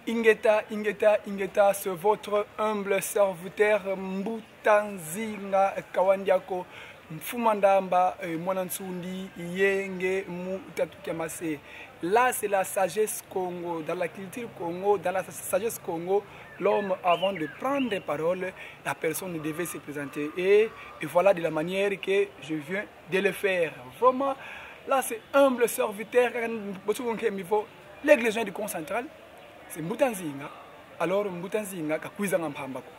Ingeta, c'est votre humble serviteur Mbutanzinga Kawandiako Mfumandamba Mwanansundi Yenge Mutatukamase. Là, c'est la sagesse Congo. Dans la culture Congo, dans la sagesse Congo, l'homme, avant de prendre des paroles, la personne devait se présenter. Et voilà de la manière que je viens de le faire. Vraiment, là, c'est humble serviteur. L'église du Congo central, c'est Mbutanzinga. Alors, Mbutanzinga, Kakuizanga Mpambako.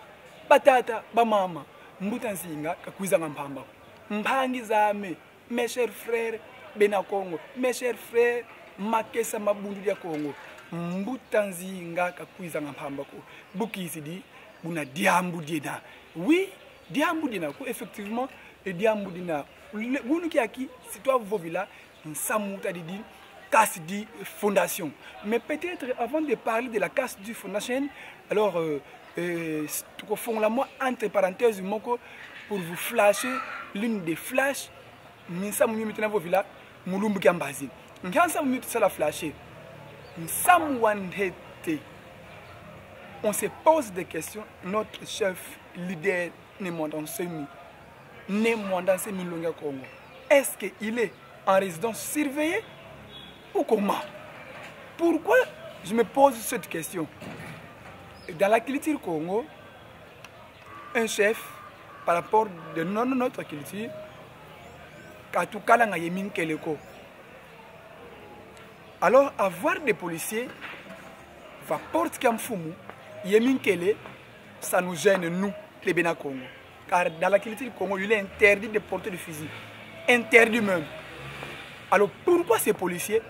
Batata, Bamama, Mbutanzinga, Kakuizanga Mpambako. Mpangizame, mes chers frères, Benakongo, mes chers frères, Makesa Mabundu dia Congo. Mbutanzinga, Kakuizanga Mpambako. Bukizidi, Buna Diambudina. Oui, Diambudina, effectivement, et Diambudina. Vous qui aki, si toi vous vivez là, Samuta Didi. Kasdi Fondation. Mais peut-être avant de parler de la Kasdi Fondation, alors au fond là moi entre parenthèses moko pour vous flasher l'une des flashs minsa mu mitana vo villa mulumbu kambazi. Ngansa mu mitsa la flasher. On se pose des questions, notre chef leader Némondan Semi Longa Congo. Est-ce qu'il est en résidence surveillée? Ou comment? Pourquoi je me pose cette question? Dans la culture Congo, un chef, par rapport de notre culture, alors avoir des policiers va porter comme Fumu, Yeminkele, ça nous gêne nous, les Bénin Congo. Car dans la culture Congo, il est interdit de porter le fusil. Interdit même. Alors pourquoi ces policiers?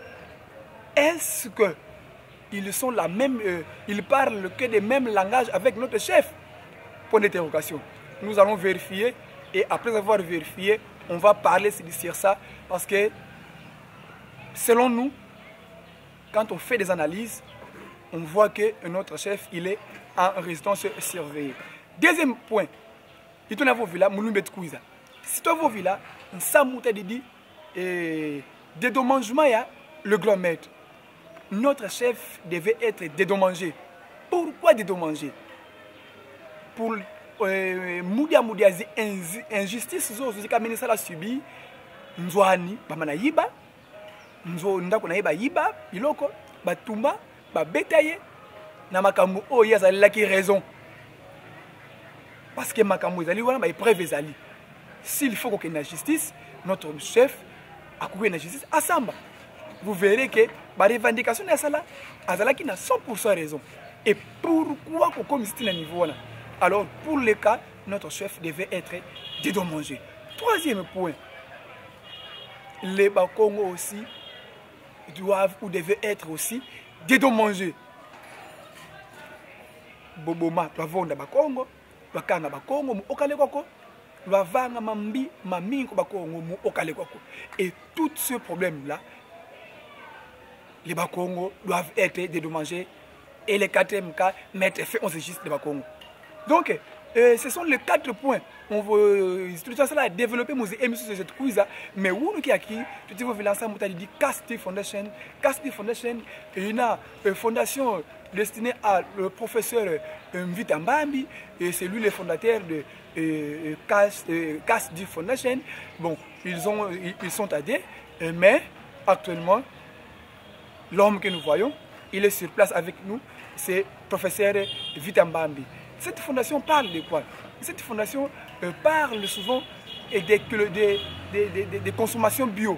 Est-ce qu'ils sont la même, ils parlent que des mêmes langages avec notre chef? Point d'interrogation. Nous allons vérifier et après avoir vérifié, on va parler sur ça parce que selon nous, quand on fait des analyses, on voit que notre chef, il est en résidence surveillée. Deuxième point, si tu as vu là, si tu as vu là, dédommagement, il y a le glomètre. Notre chef devait être dédommagé. Pourquoi dédommagé? Pour Moudiazi injustice, ça l'a subi. Nzwani, Bamana Yiba, Ndako na Yiba, Iloko, Batumba, Babetaye, Namakamu, oh, il y a raison. Parce que Makamu, il y a preuve. S'il faut qu'il y ait une justice, notre chef a couru une justice à Samba. Vous verrez que la revendication de Sala, Azalaki n'a 100% raison. Et pourquoi comme c'est un niveau là? Alors, pour le cas, notre chef devait être dédommagé. Troisième point, les Bakongo aussi doivent ou devaient être aussi dédommagés. Boboma, Bavonda Bakongo, Bakanga Bakongo, Okalekoko, Bavanga Mambi, Maminko Bakongo, Okalekoko. Et tous ces problèmes-là, les Bakongo doivent être dédommagés et les quatrième cas mettre fin aux justices des Bakongo. Donc, ce sont les 4 points. On veut développer nos émissions sur cette quiz, mais où nous qui tu veux lancer un dit Kasdi Foundation. Kasdi Foundation est une fondation destinée à le professeur Mvita Mbambi et c'est lui le fondateur de Kasdi Foundation. Bon, ils sont aidés, mais actuellement l'homme que nous voyons, il est sur place avec nous, c'est professeur Vitambambi. Cette fondation parle de quoi? Cette fondation parle souvent des consommations bio.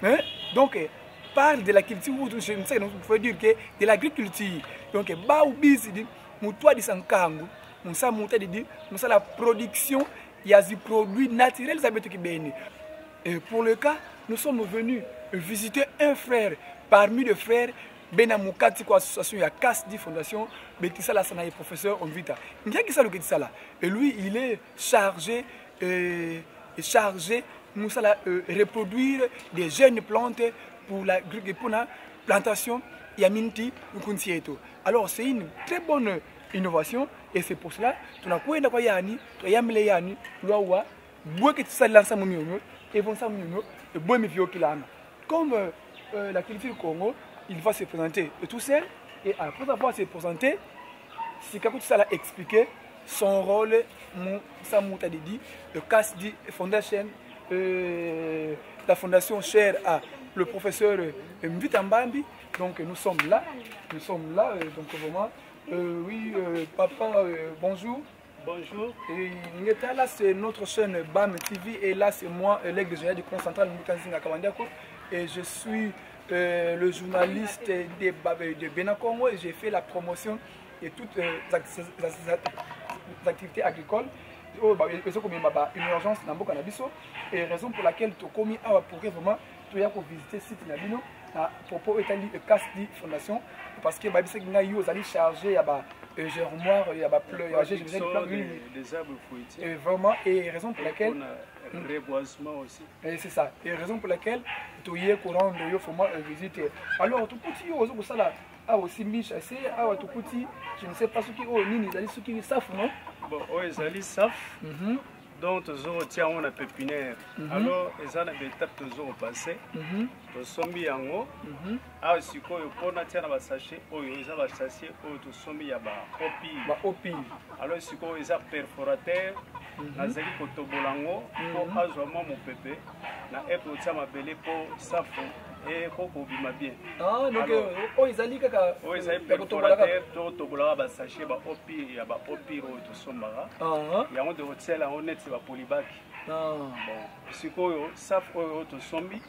Hein? Donc, parle de la culture, je ne sais pas, vous pouvez dire que de l'agriculture. Donc, la production, il y a des produits naturels. Et pour le cas, nous sommes venus visiter un frère parmi les frères Benamukati quoi association il y a Kasdi Fondation Betisala Sana et professeur Onvita. Et lui il est chargé nous reproduire des jeunes plantes pour la plantation Yaminti Ukunsieto. Alors c'est une très bonne innovation et c'est pour cela que nous avons quoi yani yamle yani loa bois que ça lance mon et vont ça et bois mi vieux qu'il a. Comme la culture Congo, il va se présenter tout seul Et après avoir se présenté, c'est quelque chose à expliquer son rôle, ça m'a dit, le CASDI Foundation, la fondation chère à le professeur Mvitambambi. Donc nous sommes là, donc vraiment, oui, papa, bonjour. Bonjour. Et là, c'est notre chaîne BAM TV et là, c'est moi, l'aigle général du Conseil central Mbukanzinga Kawandiako. Et je suis le journaliste de Benakongo et j'ai fait la promotion de toutes les activités agricoles. Une urgence dans le cannabis et raison pour laquelle tu as commis pour vraiment visiter le site Nabino à propos de la CASDI Fondation parce que vous allez charger des germoires, il y a des arbres fruitiers. Et vraiment, et raison pour laquelle. Reboisement aussi. Et c'est ça. Et raison pour laquelle tu y es courant de format visiter. Alors, tout petit, ça là, aussi Mich, tout petit, je ne sais pas ce qui est, ce qui savent, non? Bon, ils allaient savent. Donc, on a pépinière. Alors, ils ont des étapes toujours au passé. Ils sont mis en haut. Alors, si on a un sachet, ils ont un sachet, ils sont mis à opi. Alors, si ils ont perforateur, ils ont tobolango pour azomo mon pépé. Na epota ma belé pour safo et koko bima bien. Ah, donc ils allaient perforateur, tobolango ba sachet ba opi ya ba opi ro to sombara. Ya on de hotel on net ba polybag. Bon, sikoyo saf oyo to sombi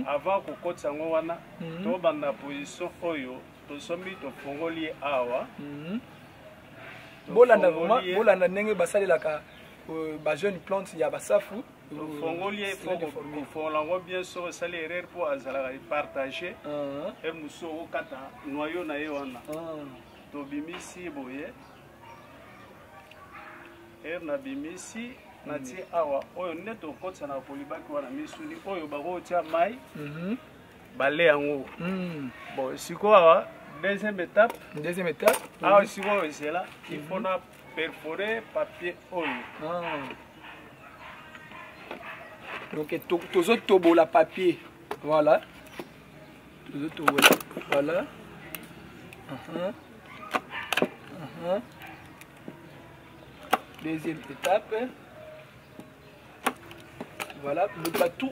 avant ko kotsa ngo wana to banda position oyo to sombi to fongoli awa. Bolanda ndenge basalelaka ba jeune plante ya basafu fongolier faut l'envoyer bien sûr ça les erreurs pour azala partager et muso kata noyau na yona to bimisi boye na bimisi na ti awa oyo neto kotsa na polybaki wana misuni oyo bako tia mai balé yango bon siko awa deuxième étape awa siko c'est là il faut na perforer papier oil. Donc tous tobo la papier. Voilà. Tous tobo voilà. Deuxième étape. Voilà. Tout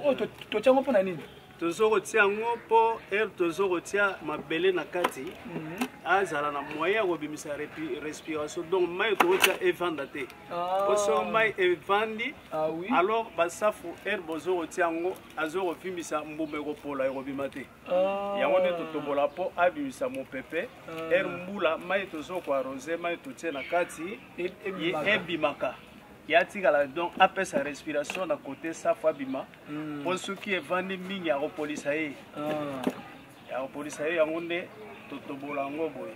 tu tiens pour nani. Toujours tiens pour toujours tiens ma belle na kati. Azala na moyen obimisa respiration donc mai to tia evandate oso mai evandi alors basafu bozo tiango azo fimisa mbumbe ko pola robimate yango ne to tobola po abimisa mon pepe mbula mai to zo ko arroser mai to tia na kati ebimaka yatikala donc après sa respiration na côté safu abima pour ce qui evandi mingi ya repolisa ye ya repolisa ye yango ne totobolango boy.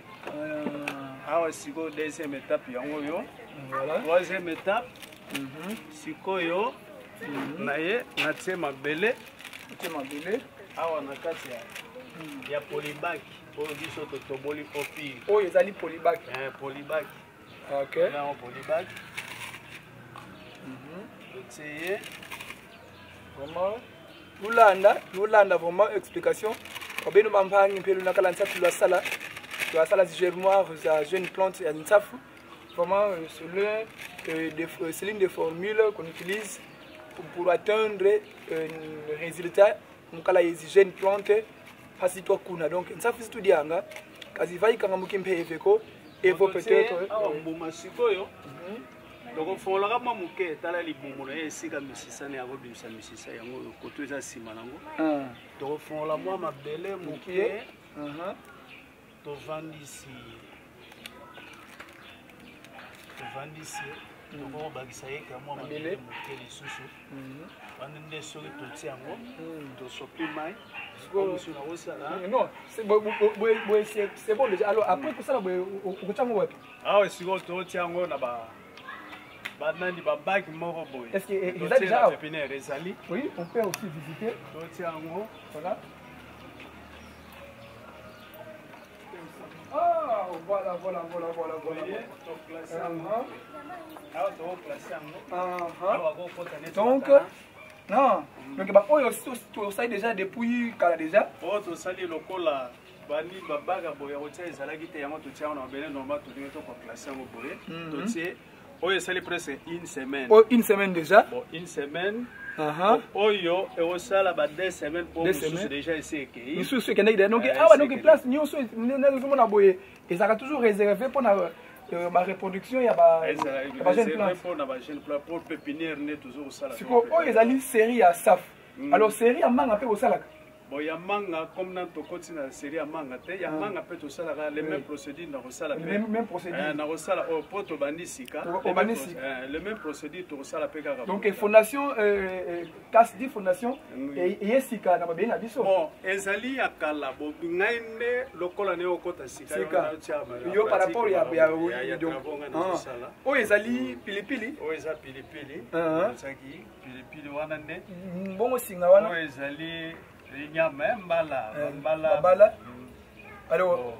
Ah, siko deuxième étape yango yo. Voilà. Troisième étape. Siko yo. Naye natie mabele. Awa na kati ya polybag. Oyo biso totoboli opi. Oyo ezali polybag. Polybag. OK. Na polybag. Essayez. Vraiment. Lulanda vraiment explication. Obeno mampangi mpelo nakala nsafu la sala germoire za jeune plante ya nsafu vraiment c'est l'une des formules qu'on utilise pour atteindre un résultat mukala yezi jeune plante hasi to kuna donc nsafu studianga kazi vai kanga mukimpe eveko evo peut-être mbuma sikoyo donc fola kama muke tala libumu na esika misisane yango bimisa misisa yango koto eza sima nango donc fola moi mabele muke to vandisi donc bakisa yeka moi mabele muke lisusu bandende soki toti yango to sopi mai non c'est bon déjà alors après tout ça okochango wapi ah siko toti yango na ba Banani babaki moko boy. Est-ce que vous avez déjà pépinière ezali? Oui, on peut aussi visiter. Totiango, voilà. Ah, voilà. Donc, non. Donc, bah, oh, tu as déjà depuis quand déjà? Oh, tu as sali lokola bali babaga boya otia ezalaki te yango totia na bele normal tolingi to classé yango boye totie oyo esali presque une semaine. Oh, une semaine déjà. Bon, une semaine. Oyo osala ba 2 semaines pour nous déjà essayer que. Nous sommes qui n'est donc ah donc place nous sommes na boye et ça a toujours réservé pour la reproduction il y a ba jeune plante pour na ba jeune plante pour pépinière né toujours ça là. C'est quoi oh ils ali série à saf. Alors série à manga pe osala. Bon ya manga comme na to continue série à manga te ya manga pe to sala les mêmes procédures na sala même procédure na sala au poto bandisika le même procédure to sala pe kaka. Donc fondation casse dit fondation et sika na ba bien na biso. Bon ezali akala bo ngaine lokola ne okota sika yo par rapport ya donc oh ezali pilipili oh ezali pilipili saki pilipili wana ne bongo singa wana oh ezali mbala. Alors,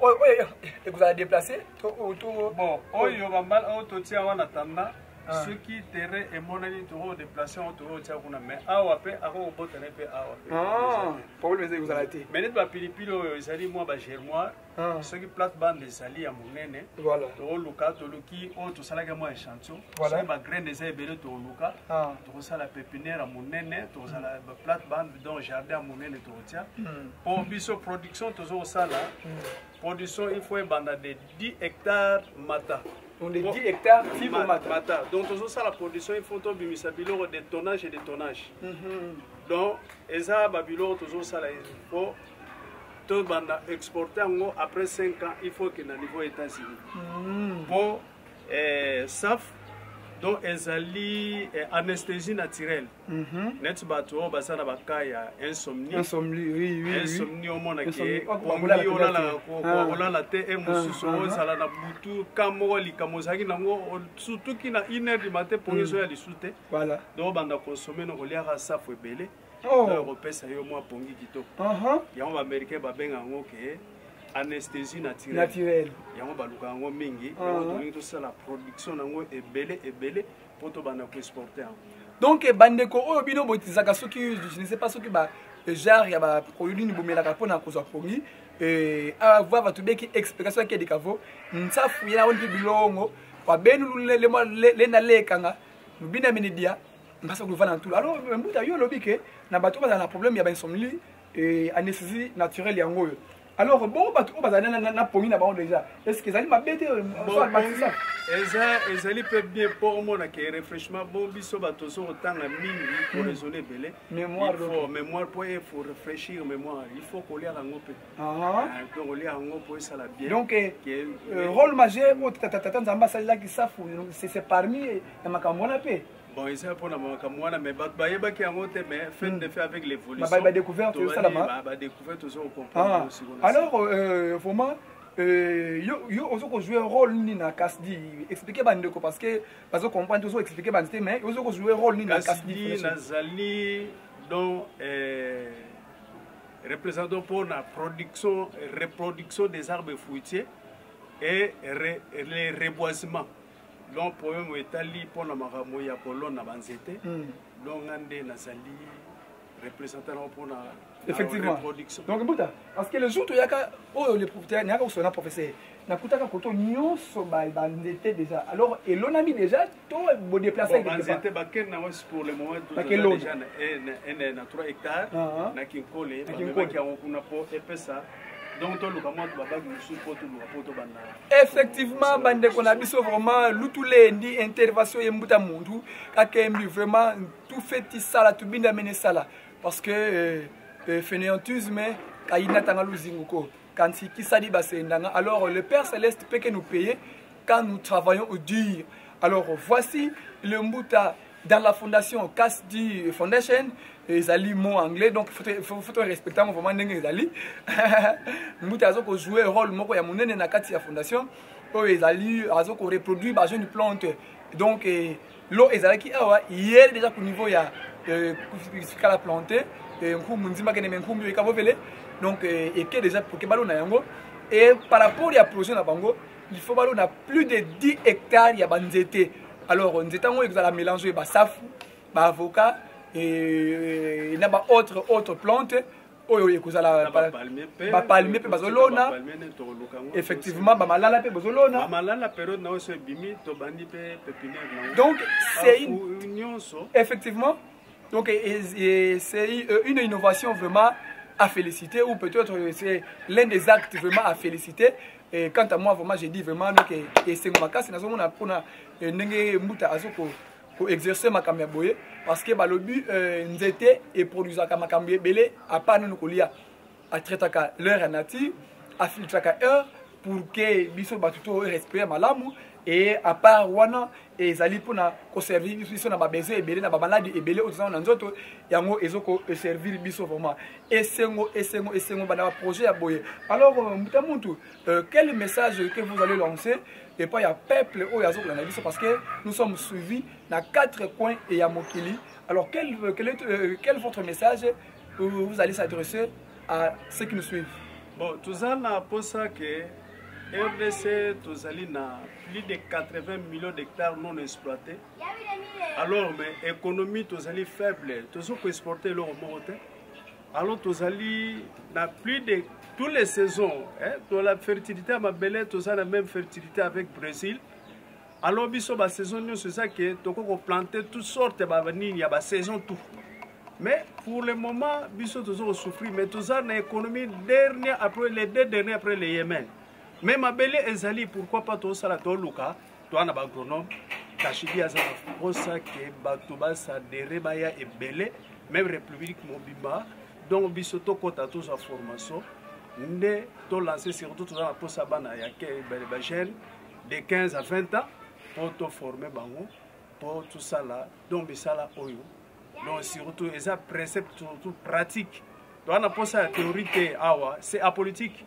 et vous allez déplacer autour. Bon, oyo bambala auto tia wana tanda ce qui terrain et mon ami to déplacer autour tia kuna mais awa pe ako botene pe awa pe. Ah, problème c'est que vous allez été. Mais net ba pilipili oyo ezali moi ba germois ce qui plate bande ezali ya munene. Voilà. To luka to luki o to salaka moi échantillon. Voilà. Ba graine ezali bele to luka. To sala pépinière à munene, to sala ba plate bande dans jardin à munene to tia. Pour biso production to zo sala. Production il faut banda de 10 hectares mata. On est 10 hectares fibre mata. Donc tout ça la production il faut to bimisa biloko de tonnage et de tonnage. Donc eza ba biloko tout ça là il faut to banda exporter ngo après 5 ans il faut que na niveau États-Unis. Pour saf donc ezali anesthésie naturelle. Net bato basana bakaya insomnie. Insomnie au monde qui on la te et mususu sala na butu kamo likamozaki nango surtout qui na 1h du matin pour les ya lisute. Voilà. Donc banda consommer no liaka safu ebele. Européen ça yo moi pongi kitoko. Ya on américain ba benga ngo ke anesthésie naturelle. Yango baluka ngo mingi yango to sala production nango ebele pour to bana ko exporter. Donc bandeko oyo bino botizaka soki je ne sais pas soki ba genre ya ba produit ni bomela ka pona ko za pongi avoir va to beki explication ke dikavo nsafu ya woni bilongo kwa benu le na lekanga bina minidia mbasa ko vana tout. Alors mbuta yo lobike na bato ba na problème ya ba insomnie et anesthésie naturelle yango yo. Alors bon bato bazana na pongi na ba déjà est-ce que zali mabete ça ezali peut bien pour moi que réfléchissement bon biso bato so tanga mingi pour raisonner belé mémoire pour il faut réfléchir mémoire il faut qu'on lia lango pe donc on lia lango pour ça la bien donc rôle majeur pour tata nzamba ça là qui safu c'est parmi na makamona pe. Bon, ils sont pour la makamwana mais bayeba qui en te mais fin de fait avec l'évolution. Ba découverte ça là ba découverte aussi on comprend aussi. Alors vraiment yo aussi jouer un rôle ni na Kasdi expliquer bandeko parce que comprendre toujours expliquer bandité mais aussi jouer un rôle ni na Kasdi nazali donc représentant pour la production reproduction des arbres fruitiers et les reboisement. Donc problème etali pour la makambo ya kolon na banzete donc ngande nazali représentant pour la effectivement donc mbuta parce que le jour to yaka oh le propriétaire nyaka ko sona professeur na kutaka koto nyonso ba banzete déjà alors et l'on a mis déjà to bo déplacer banzete ba ken na pour le moment tout déjà na 3 hectares na kinkole ba ki on kuna po epesa. Donc tout le monde va effectivement bande qu'on a biso vraiment lutu lendi intervention yembuta mundu kakembi vraiment tout fait ça la tout binda mene sala parce que fainéantisme kaina tanga luzinguko quand si kisali basendanga alors le Père Céleste peut que nous payer quand nous travaillons au dur. Alors voici le mbuta dans la fondation Kasdi Foundation. Les alliés mot anglais donc faut respecter vraiment les alliés. Nous avons joué un rôle moko ya munene na kati ya fondation pour les alliés azo ko reproduire ba jeune plante donc l'eau ezalaki awa hier déjà au niveau ya fika la planter nkumu nzima kene nkumu yo ikavovele donc et que déjà pour que balo na yango et par rapport ya projet na bango il faut balo na plus de 10 hectares ya banzete. Alors nzeta ngo ezala mélanger ba safu ba avocat et il y a autre plante oyo ekozala bapalmier pe bazolona effectivement bamalala pe bazolona bamalala période na oso ebimi tobandi pe pépinière. Donc c'est effectivement donc c'est une innovation vraiment à féliciter, ou peut-être c'est l'un des actes vraiment à féliciter. Et quant à moi, vraiment, j'ai dit vraiment que c'est ma casse, pour exercer ma cambiaboye, parce que le but, nous était et produire ma cambiabele à part nous coller à traiter l'heure à nature, à filtrer heure, pour que biso batuto respire malamu. Et à part wana ezali pona ko servir biso na ba besoin ebele na ba maladi ebele oza na nzoto yango ezoko servir biso vraiment esengo bana projet ya boye. Alors mutamuntu quel message que vous allez lancer et pas ya peuple o yazoko na biso, parce que nous sommes suivis dans 4 coins et ya mokili. Alors quel est votre message vous allez s'adresser à ceux qui nous suivent? Bon, tout ça na pour ça que RDC, Tozali na plus de 80 millions d'hectares non exploités. Alors, mais l'économie Tozali faible, Tozali exporter l'eau au Moroté. Alors, Tozali na plus de toutes les saisons. Dans la fertilité à ma belle, Tozali la même fertilité avec le Brésil. Alors, biso ba saison, c'est ça que Toko planter toutes sortes de banines, il y a ba saison tout. Mais pour le moment, biso Tozali souffrir, mais Tozali na économie dernière après les 2 derniers après le Yémen. Mais ma belle ezali, pourquoi pas tout ça là tout luka, toi na agronome, kashidi azana pour ça que batuba sa derebaya et belle, même République Mobimba, donc bisoto kota tous sa formation, ne to lancer surtout tout ça pour ça bana ya ke belle jeune de 15 à 20 ans pour te former bango pour tout ça là, donc bisala oyo. Donc surtout les préceptes surtout pratiques. Toi na pour ça théorie awa, c'est apolitique.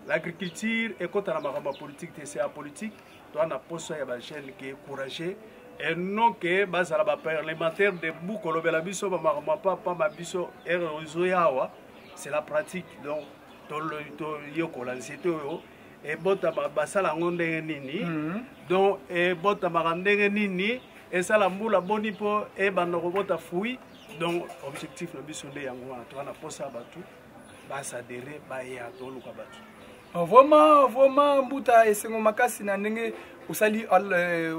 L'agriculture est contre la politique, c'est apolitique. On a posé à jeune qui est courageux et non que bazala ba parlementaire de bouko lobela biso ba papa ma biso erozoyawa, c'est la pratique. Donc to yoko la cité et bota basala ngondenge nini. Donc et bota marandenge nini et ça la mbula boni po e bandoko bota fui. Donc objectif le biso de yango on a posé à batu basa dere ba ya to luka batu. Vraiment, Mbuta et Sengo Makasi na ndenge usali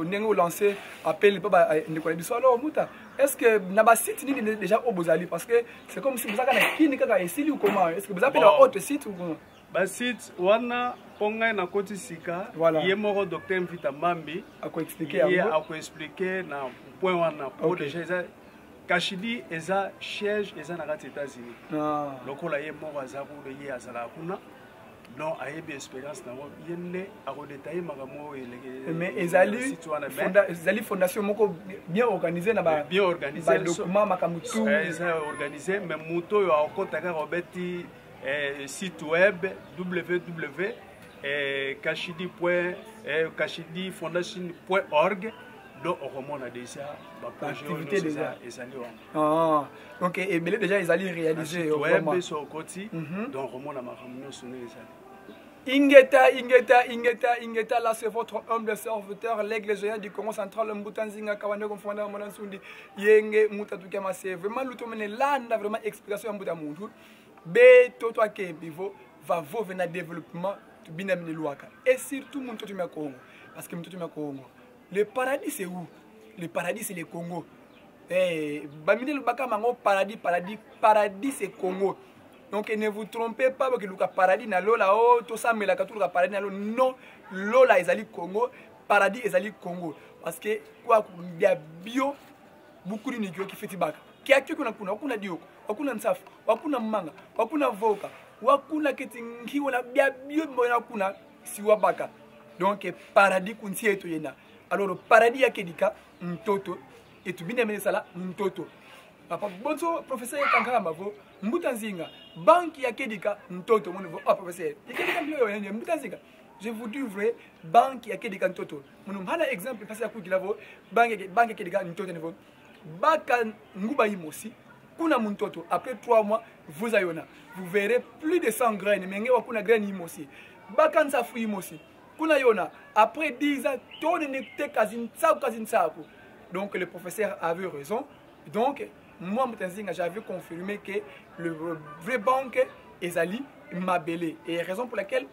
ndenge lancé appel papa Nicolas Biso. Alors Mbuta, est-ce que na ba site ni déjà au Bozali, parce que c'est comme si vous avez na kini kaka esili ou comment? Est-ce que vous avez un autre site ou comment? Ba site wana ponga na koti sika yemoro docteur Mvita Mambi ako expliquer na point wana pour déjà Kashidi eza siège eza na kati États-Unis. Lokola yemoro azabu ye azala kuna. Non, il y a une expérience dans le mais les fondations bien organisées, bien organisées, documents organisé, mais Mouto a site web www.kashidi.fondation.org. Donc on remonte déjà l'activité déjà. Donc et déjà ils allaient réaliser web sur côté. Donc on remonte à ma réunion sur les Ingeta, là c'est votre humble serviteur, l'aigle géant du Congo central, Mbutanzinga, Kawane, Konfonda, Monansundi, Yenge, Mutatukama, c'est vraiment l'outomene landa, vraiment explication Mbuta Mundu. B, Toto Kembivo, va venir à développement de Binem Niluaka. Et surtout, Moutotumia Congo. Parce que Moutotumia Congo, le paradis c'est où? Le paradis c'est le Congo. Eh, Bamine Lubaka Mango, paradis c'est Congo. Donc ne vous trompez pas parce que le paradis na lola oh tout ça mais la le paradis na lola non lola ezali Congo paradis ezali Congo parce que quoi il y a bio beaucoup de nigio qui fait tibaka qui a kuna kuna dioko kuna nsafu kuna manga kuna voka kuna ketingi wala bio mbona kuna siwa baka donc paradis kunsi eto yena alors paradis ya kedika mtoto et tu bine mene sala mtoto papa bonso professeur Kankara Mavo Mbutanzinga banque ya kedika mtoto mon niveau professeur ikedika mbio yenye Mbutanzinga je vous dis vrai banque ya kedika mtoto mon hala exemple parce ya kugilavo banque ya kedika mtoto niveau baka nguba imosi kuna mtoto après 3 mois vous ayona vous verrez plus de 100 graines menge wa kuna graines imosi baka nsafu imosi kuna yona après 10 ans tonne nekte kazin tsaku donc le professeur avait raison. Donc, moi, j'avais confirmé que le vrai banque est Ali Mabélé. Et raison pour laquelle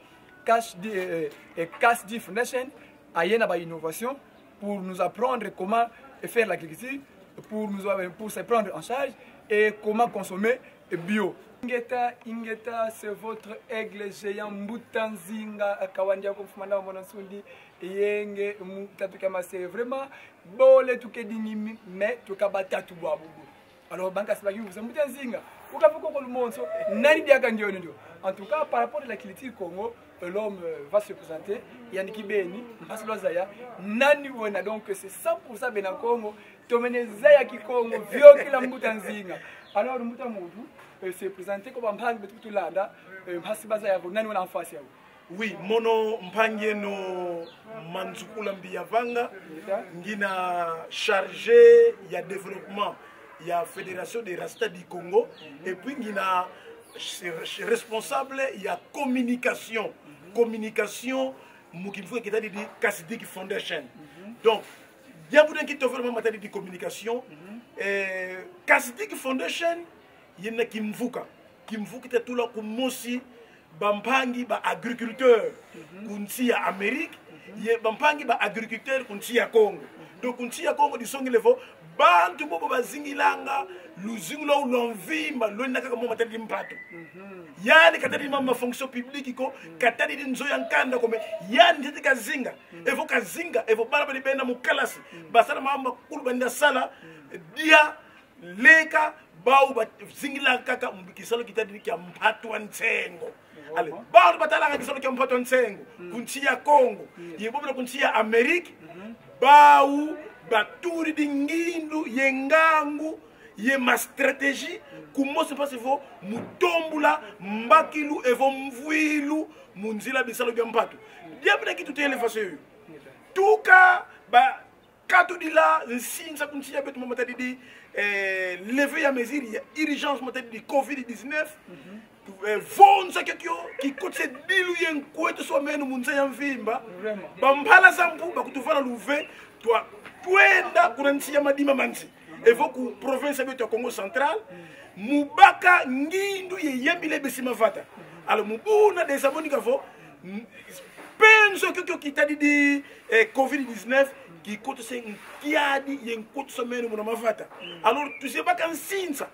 CASD Foundation a une innovation pour nous apprendre comment faire l'agriculture, pour se prendre en charge et comment consommer bio. Ingeta, c'est votre aigle géant Mbutanzinga, Kawandia Konfumanda Monasundi, Yenge, Mutatuka, c'est vraiment bolé tout kedini, mais tout kabata tout bois. Alors, Banca Spaghi, vous êtes Mbutanzinga, vous avez beaucoup le monde, en tout cas, par rapport à la culture Congo, l'homme va se présenter, Yannick Beni, Aslo Zaya, Nani Wena, donc c'est 100% Benin Congo, Tomene Zaya qui Congo, vieux qui la Mbutanzinga. Alors, Mbutanzinga, se présenter comme un banque de tout l'anda, en face. Oui, mono mpange no manzukula mbiyavanga ngina chargé ya développement ya fédération des Rasta du Congo et puis ngina responsable ya communication mukimfu qui t'a dit Kasidik Foundation. Donc il y a beaucoup qui te vraiment matériel de communication Kasidik Foundation yena kimvuka te tula kumosi bampangi ba agriculteur kunsi ya Amérique ye bampangi ba agriculteur kunsi ya Congo donc kunsi ya Congo disongi levo bantu bobo bazingilanga luzingulo lonvimba lona kaka mo matadi mpato yani katadi mama fonction publique ko katadi nzo yankanda kome yani tete kazinga evo bana bali benda mukalasi basala mama kulubanda sala dia leka bau zingila kaka mbikisalo kitadi kya mpato nsengo ale bau batala kisalo kya mpato nsengo kunchi ya Congo yebobe kunchi ya Amerique bau baturi dingindu yengangu ye ma stratégie kumosi pasi vo mutombula mbakilu evo mvuilu munzila bisalo kya mpato diabna kitu tele faseyo tuka ba kato dila nsinza kunchi ya betu mamata didi lever ya mesure ya urgence matadi di Covid-19 vonza kekyo ki kotse bilu yen kwetu so menu munza ya mvimba bambala zampu bakutuvana luve twa twenda kuna nchi ya madima manzi evo ku province betu ya Congo Central mubaka ngindu ye yembile besima vata alors mubuna des abonika vo penso kekyo kitadi di Covid-19 qui coûte c'est kiadi yen coûte semaine mon mavata alors tu sais pas quand sinsa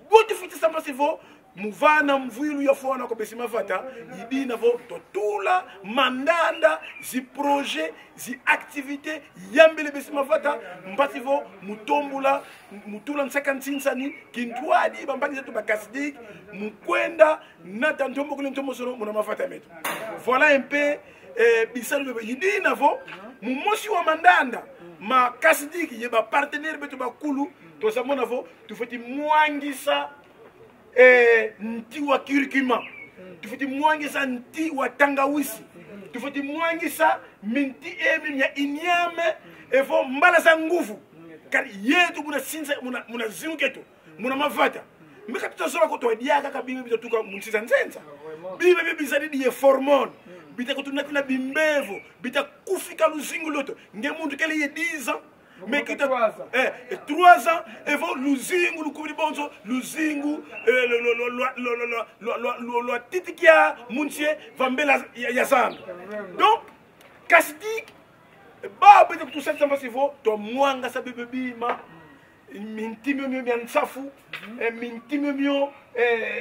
botu fiti ça passe vo muvana mvuilu ya fona ko besima vata yibi na vo totula mandanda zi projet zi activité yambele besima vata mbati vo mutombula mutula 55 ni kintwadi bambaki zetu bakasidik mukwenda na tantombo kule ntombo solo mon mavata metu voilà un peu bisalu bebe yibi na vo mumosi wa mandanda ma kasidiki ye ba partenaire betu bakulu to samona vo tu feti mwangisa nti wa curcuma tu feti mwangisa nti wa tangawisi tu feti mwangisa minti emi ya inyame evo mbala za nguvu kali yetu muna sinza muna zinuketo muna mavata mika tutasoba ko to diaka kabibi bitotuka munsiza nzenza bibe bizadi di hormone bita kutunakuna bimbevo bita kufika luzingu loto nge mundu kele ye 10 ans mais kita 3 ans evo luzingu lukubili bonzo luzingu lo titikia muntie vambela ya zando donc kasdik ba bita kutusatsa mbasivo to mwanga sa bebe bima mintimyo myo myansafu mintimyo myo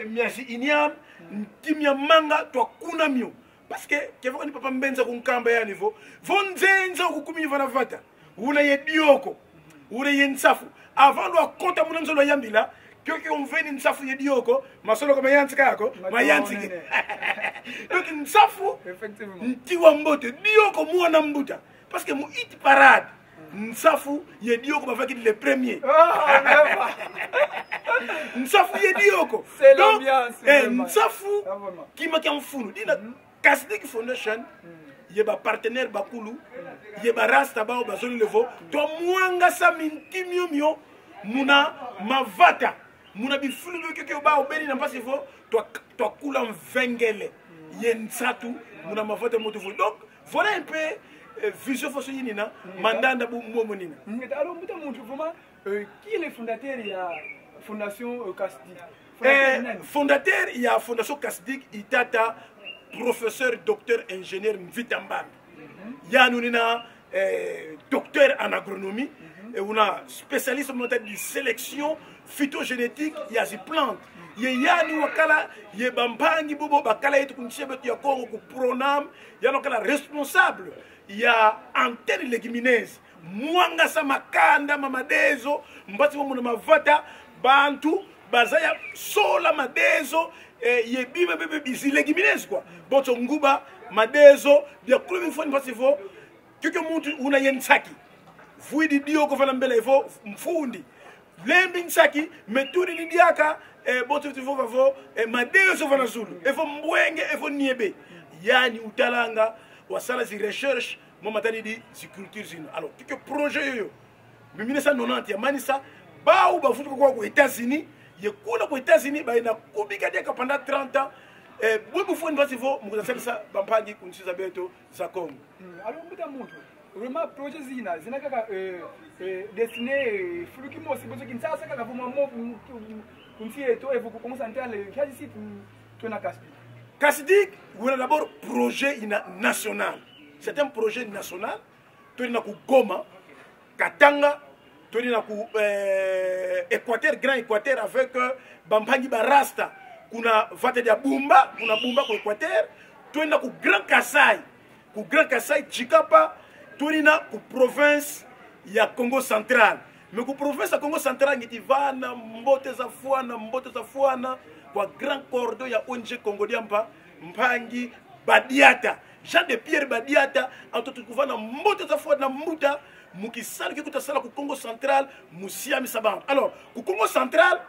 myasi inyam ntimya manga to kuna myo parce que kevo ni papa mbenza kunkamba ya niveau vonzenza ukukumi vana vata una yedioko una yensafu avant lo akota munanzo lo yambila kyoki onveni nsafu yedioko masolo kama yantsika yako mayantsiki donc nsafu effectivement ntiwa mbote dioko muona mbuta parce que mu hit parade nsafu yedioko bavaki les premiers nsafu yedioko c'est l'ambiance nsafu kima kya mfunu dina Kasidik Foundation yeba partenaire bakulu yeba rasta bao bazoli levo to mwanga sa mintimyo myo muna mavata muna bifulu keke bao beni na mpasi vo to kula mvengele yensatu muna mavata moto vo donc voilà un peu vision façon yinina mandanda bu momo nina alors muta muntu vraiment qui est le fondateur de la fondation Kasdik? Fondateur, il y a fondation Kasdik, il y a professeur, docteur, ingénieur Mvitambam. Il y a docteur en agronomie, et on a spécialiste en de sélection phytogénétique, il y a des plantes. Il y a des wakala, il y a Bampangi Bobo, Bakala et Kunchebe, il y a Congo, Pronam, il y a responsable, il y a antenne légumineuse. Mwanga Samakanda, Mamadezo, Mbati Mavata, Bantu, Bazaya, Sola Madezo, il y a Bima Bébé, légumineuse quoi. Bon, Nguba, Madezo, il y a plus de fois, quelqu'un montre una yensaki. Vous dites Dio ko fana mbele fo mfundi. Lembi nsaki meturi ni diaka boto tifo favo madeo so fana zulu. Efo mbwenge efo niebe. Yani utalanga wasala zi recherche mo matani di zi culture zino. Alors quelques projets yo. 1990 ya manisa ba ou ba futu ko ko États-Unis, ye kuna ko États-Unis ba ina kubika dia pendant 30 ans. Beaucoup de fois, nous avons fait ça, Bampangi, Kunchiza Beto, Sakom. Alors, vraiment, le projet Zina, Zina destiné, flux qui m'ont si qui ne savent pas comment on s'y est, et vous commencez à entrer, quel ici tu as Kasdik? Kasdik, vous avez d'abord un projet national. C'est un projet national. Tu as Goma, Katanga, tu as Équateur, Grand Équateur avec Bampangi Barasta. Kuna vate dia Bumba, kuna Bumba kwa Equateur, tuenda ku Grand Kasai, Chikapa, tuenda ku province ya Congo Central. Mais ku province ya Congo Central ngiti vana mbote za fuana kwa Grand Cordon ya ONG Congo Diampa, Mpangi, Badiata, Jean de Pierre Badiata, antoto kuvana mbote za fuana mbuta, mukisala kikuta sala ku Congo Central, musiami sabam. Alors, ku Congo Central,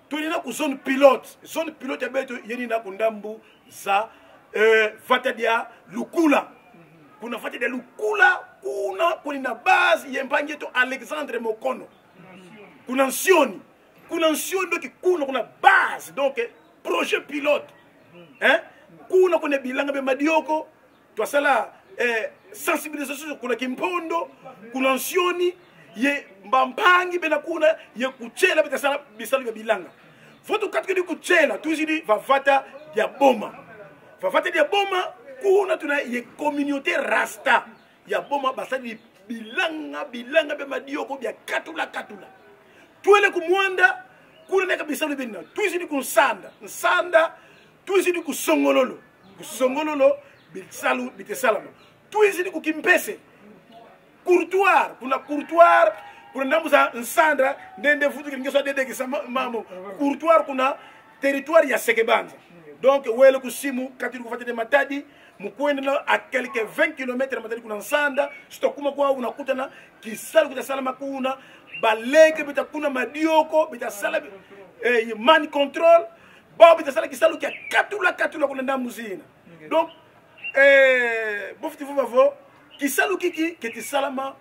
tulina ku zone pilote beto yeni na kundambu za vatadia Lukula. Kuna vatadia Lukula kuna base yempange to Alexandre Mokono. Kuna nsioni donc kuna base donc projet pilote. Hein? Kuna bilanga be madioko to sala sensibilisation kuna Kimpondo, kuna nsioni ye Mbampangi bena kuna ye kuchela betasala bisalu ya bilanga. Foto katika di kuchela tuzidi vavata ya boma. Vavata ya boma kuna tuna ye communauté rasta ya boma basali bilanga be madioko bya katula. Tuele kumwanda kuna neka bisalu bena. Tuzidi nsanda tuzidi kusongololo. Kusongololo bisalu bitesalama. Tuzidi kukimpese. Courtoir, kuna ndambu za nsanda ndende futu kingeso dede kisama mamo courtoir kuna territoire ya Sekebanza. Donc wele kusimu katiri kufatete Matadi mukwenda na a quelques 20 km Matadi kuna nsanda stokuma kwa unakuta na kisalu kitasalama kuna baleke bita kuna madioko bita sala man control ba bita sala kisalu kia katula kuna ndambu zina. Donc bofti vavo kisalu kiki keti salama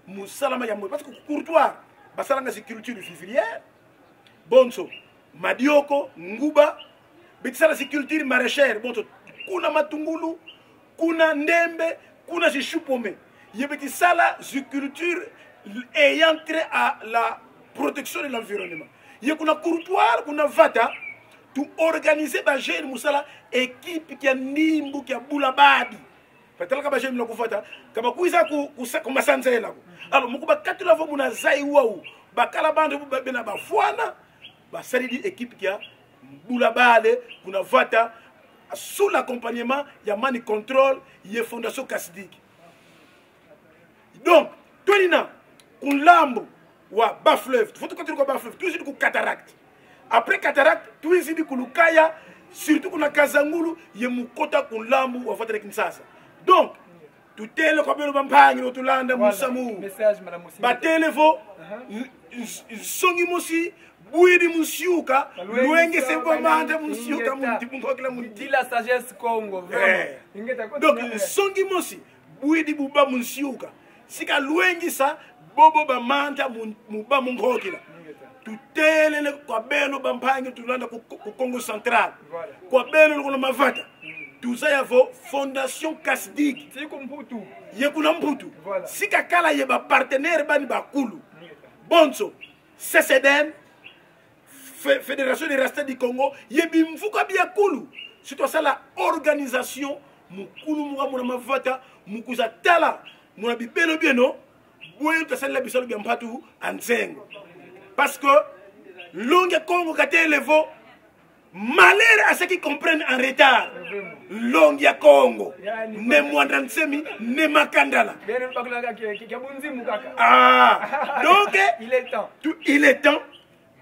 musalama ya mwe parce que courtoir basalanga culture vivrière bonso madioko nguba bitisala culture maraîchère bonso kuna matungulu kuna ndembe kuna jishupome yebitisala culture ayant trait à la protection de l'environnement ye kuna courtoir kuna vata tu organiser ba jeune musala équipe qui a nimbu qui a bulabadi patala kaba jeune la kufata kaba kuiza ku masanzela ko alors mukuba katula vo muna zai wau bakala bande bena bafuana basalidi équipe qui a bulabale kuna vata sous l'accompagnement ya mani control ye fondation Kasdik. Donc tolina kunlambo wa Bas-Fleuve faut que tu ko Bas-Fleuve tout ku cataracte après cataracte tout ici ku Lukaya surtout kuna Kazangulu ye mukota kunlambo wa vata Kinshasa. Donc tout est le kabelo Bampangi no tulanda musamu message madame Moussi batelevo songi mosi buidi musiuka luenge sebo mande musiuka mundipungokela mundi la sagesse Congo vraiment donc songi mosi buidi buba musiuka sika luengi sa bobo ba manda muba mungokela tutele le kabelo Bampangi tulanda ku Congo Central kwa belo kuna mavata tuzaya vo fondation Kasdik tiko mputu ye kuna mputu voilà. Sika kala ye ba partenaire bani bakulu bonso CCDN Fédération des Rastas du Congo yebi mfuka bia kulu surtout ça la organisation mukulu muka muna mavata mukuza tala muna bibelo bieno boyo tasala bisalo bia mpatu anzengo parce que longue Congo kate levo malheur à ceux qui comprennent en retard longue Congo ne mwandansemi ne makandala donc il est temps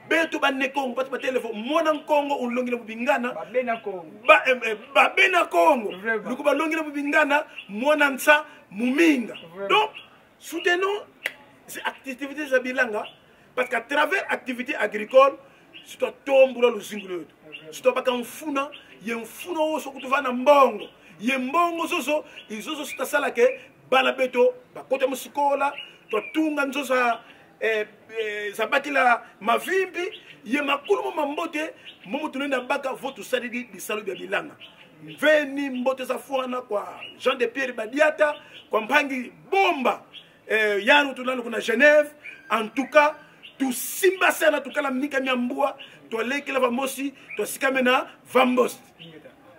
beto banne Congo parce que téléphone mwana Congo on longi na bingana ba bena Congo luku ba longi na bingana mwana nsa muminga donc soutenons ces activités za bilanga parce qu'à travers activités agricoles si toi tombula luzingulo si toi pas kanfuna yemfuna oso kutuvana mbongo yembongo zozo izozo sitasala ke bala beto bakota musikola to tunga nzozo sabatila mavimbi ye makulu mambote momo tunenda baka votu sadidi bisalo bya bilanga veni mbote za fuana kwa Jean de Pierre Badiata kwa mpangi bomba yanu tunalo kuna Genève en tout cas tu simba sana tukala mnika nyambua to lekela vamosi to sikamena vambos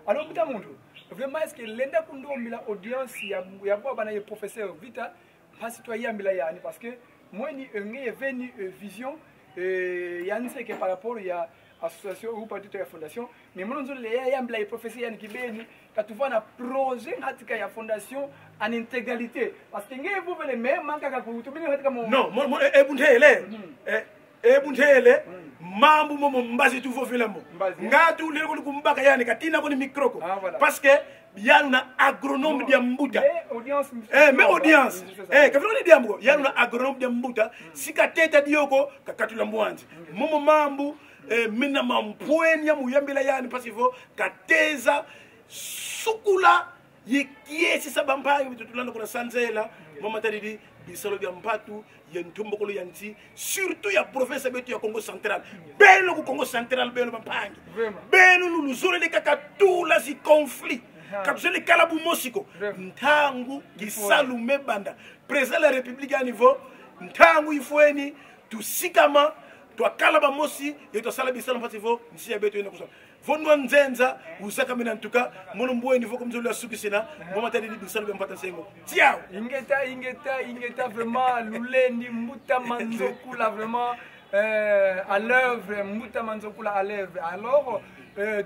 alors buta muntu vraiment est-ce que lenda kundomila audience ya bwa bana ye professeur Vita parce toi yambila yani parce que moi ni est venu vision yanse que par rapport il y a association ou parti de la fondation mais mon nzo le yambila ye professeur yani kibeni katuvana na projet hatika ya fondation en intégralité parce que ngeke vous le même manka ka kutumini hatika mo non mo ebunthele ebunthele mambu momo mbazi tu fo filamo ngatu leko kumbaka yani katina ko ni micro parce que yanu na agronome dia mbuta mais audience kafika ni dia mbuko yanu na agronome dia mbuta sikateta dioko kakatula mbwanzi momo mambu mina mampweni ya muyambila yani parce qu'il faut kateza sukula yekiesi sabampangi bitutulana kuna sanzela mama tadidi bisalo bya mpatu yentumbo kolo yanti surtout ya province betu ya Congo central beno ku Congo central beno bampangi beno luluzore de kakatula si conflit kapsele kalabu mosiko ntangu gisalume banda président de la république à niveau ntangu ifweni tusikama twakala mosi yeto sala bisalo parce qu'il faut nsi ya betu ina kusala Vondwa nzenza usaka mina ntuka mono mbwe niveau comme la sukisina mama tadi di bisalo be mpata sengo tiao ingeta vraiment lulendi mbuta manzokula vraiment à l'œuvre mbuta manzokula à l'œuvre alors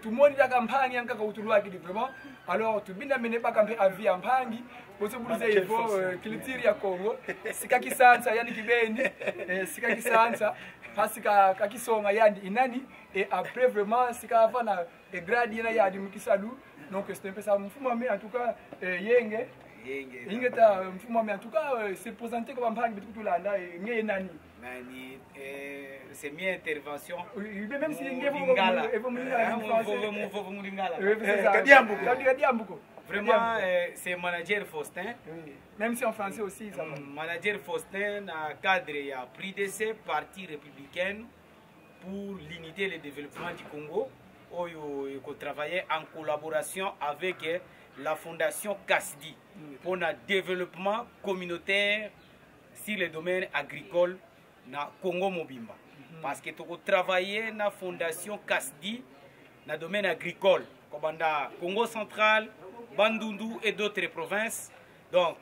tout le monde ya campagne yanka ka utulwa kidi vraiment alors tubinda mene ba kampe avi ampangi bozo buluze ivo culture ya Congo sikaki sansa yani kibeni sikaki sansa pasika kakisonga yandi inani et après vraiment sika fana et grade yana yadi mukisalu donc c'est un peu ça mfumo mais en tout cas yenge ingeta mfumo mais en tout cas c'est présenté comme mpangi bitu landa ngé nani c'est mi intervention même si vraiment c'est manager Faustin même si en français aussi ça manager Faustin a cadre a pris d'essai parti républicaine pour l'unité et le développement du Congo où travaillait en collaboration avec la fondation CASDI pour le développement communautaire sur le domaine agricole na Congo Mobimba parce que tu travailler na fondation CASDI na domaine agricole comme dans Congo central, Bandundu et d'autres provinces. Donc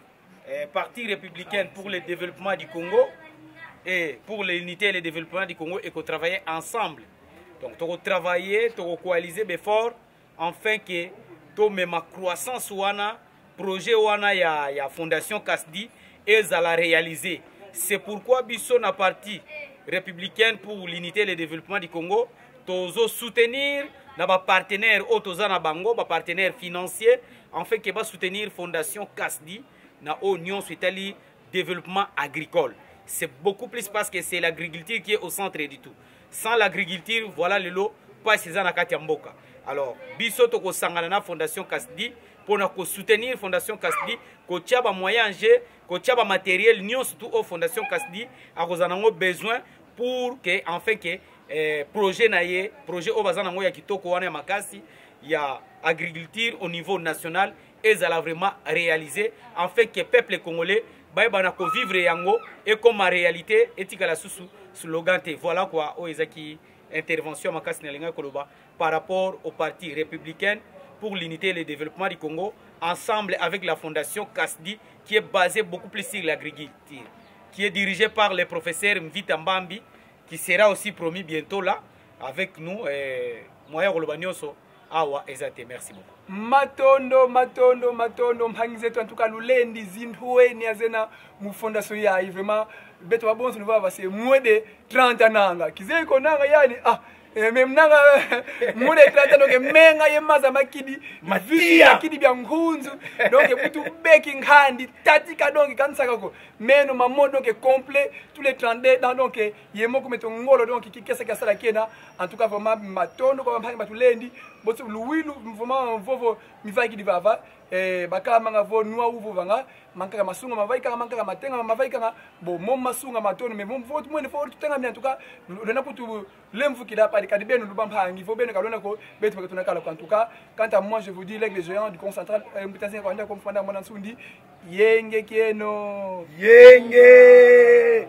parti républicaine pour le développement du Congo et pour l'unité et le développement du Congo et qu'on travaillait ensemble. Donc tu travailler, tu coaliser fort afin que tu même ma croissance wana projet wana ya fondation CASDI et ça la réaliser. C'est pourquoi Bisson a parti républicaine pour l'unité et le développement du Congo, tozo soutenir na ba partenaire otozana bango, ba partenaire financier, en fait que va soutenir fondation CASDI na Union Suitali développement agricole. C'est beaucoup plus parce que c'est l'agriculture qui est au centre du tout. Sans l'agriculture, voilà le lot pas cesana katiamboka. Alors, biso to ko sangana na fondation CASDI pour na ko soutenir fondation CASDI ko tiaba moyen jeu ko tiaba matériel nion surtout au fondation CASDI a kozanango besoin pour que enfin que projet naie projet au bazanango ya kitoko wana makasi ya agriculture au niveau national et ça l'a vraiment réalisé en fait que peuple congolais baïbana ko vivre yango et comme en réalité etika la sous slogan te voilà quoi o ezaki intervention makasi na linga koloba par rapport au parti républicain pour l'unité et le développement du Congo ensemble avec la fondation CASDI qui est basée beaucoup plus sur l'agriculture, qui est dirigée par le professeur Mvita Mbambi qui sera aussi promis bientôt là avec nous moya koloba nyonso awa ezate. Merci beaucoup. Matondo mhangizetu en tout cas lulendi zinhueni azena mu fondation ya vraiment beto babonso nous va c'est moins de 30 nanga kizei konanga yani même nanga moins de 30 donc menga yemaza makidi matia kidi bya ngunzu donc butu baking hand tatika donc kansaka ko meno mamodo donc complet tous les 32 donc yemoko metongolo donc kikesa kasala kena en tout cas vraiment matondo kwa mpangi batulendi boso luwilu vraiment vovo mivaki divava bakala manga vo noa uvo vanga manka masunga mavai kanga manka matenga mavai kanga bo mom masunga matono mais mom vo tout monde fo tutenga bien en tout cas lona kutu lemvu kida pa kadi beno lubamba ngi vo beno kalona ko betu bakatuna kala en tout cas quant à moi je vous dis les géants du concentral mutazini kwa ndia komfanda mwana nsundi yenge kieno yenge